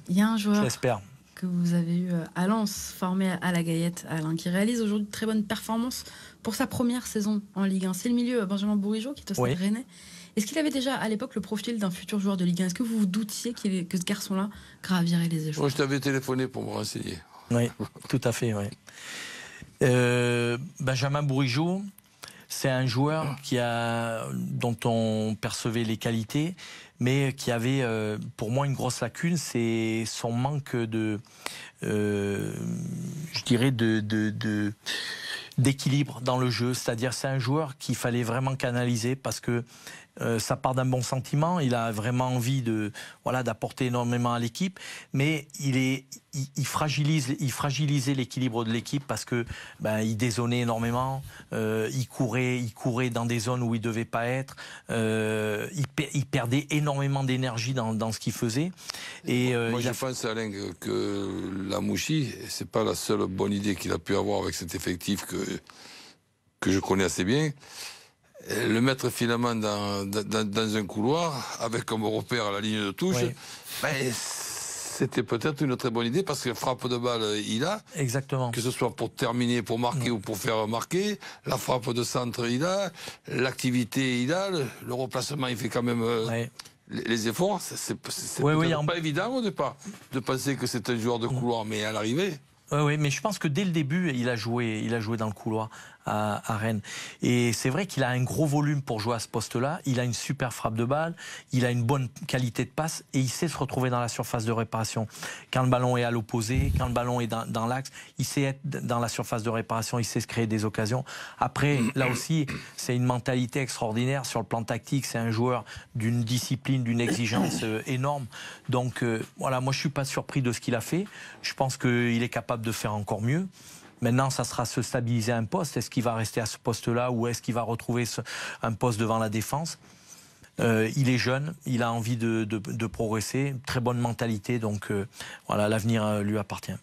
Il y a un joueur J'espère. que vous avez eu à Lens, formé à la Gaillette, Alain, qui réalise aujourd'hui de très bonnes performances pour sa première saison en Ligue 1. C'est le milieu Benjamin Bourigeaud qui est au Stade Rennais. Est-ce qu'il avait déjà à l'époque le profil d'un futur joueur de Ligue 1? Est-ce que vous vous doutiez que ce garçon-là gravirait les échelons? Moi, je t'avais téléphoné pour me renseigner. Oui, tout à fait, oui. Benjamin Bourigeaud, c'est un joueur dont on percevait les qualités, mais qui avait pour moi une grosse lacune, c'est son manque d'équilibre dans le jeu. C'est-à-dire c'est un joueur qu'il fallait vraiment canaliser parce que ça part d'un bon sentiment, il a vraiment envie d'apporter énormément à l'équipe, mais il fragilisait l'équilibre de l'équipe parce que il dézonnait énormément, il courait dans des zones où il devait pas être, il perdait énormément d'énergie dans ce qu'il faisait. Et moi je pense, Alain, que Lamouchi, c'est pas la seule bonne idée qu'il a pu avoir avec cet effectif que je connais assez bien. Le mettre finalement dans un couloir avec comme repère la ligne de touche, c'était peut-être une très bonne idée parce que frappe de balle il a, exactement, que ce soit pour terminer, pour marquer ou pour faire marquer, la frappe de centre il a, l'activité il a, le replacement il fait quand même les efforts. C'est pas évident au départ de penser que c'est un joueur de couloir, mais à l'arrivée. Oui, mais je pense que dès le début, il a joué dans le couloir à Rennes. Et c'est vrai qu'il a un gros volume pour jouer à ce poste-là. Il a une super frappe de balle, il a une bonne qualité de passe et il sait se retrouver dans la surface de réparation. Quand le ballon est à l'opposé, quand le ballon est dans l'axe, il sait être dans la surface de réparation, il sait se créer des occasions. Après, là aussi, c'est une mentalité extraordinaire sur le plan tactique. C'est un joueur d'une discipline, d'une exigence énorme. Donc voilà, moi je suis pas surpris de ce qu'il a fait. Je pense qu'il est capable de faire encore mieux. Maintenant, ça sera se stabiliser un poste. Est-ce qu'il va rester à ce poste-là ou est-ce qu'il va retrouver un poste devant la défense? Il est jeune, il a envie de progresser, très bonne mentalité, donc voilà, l'avenir lui appartient.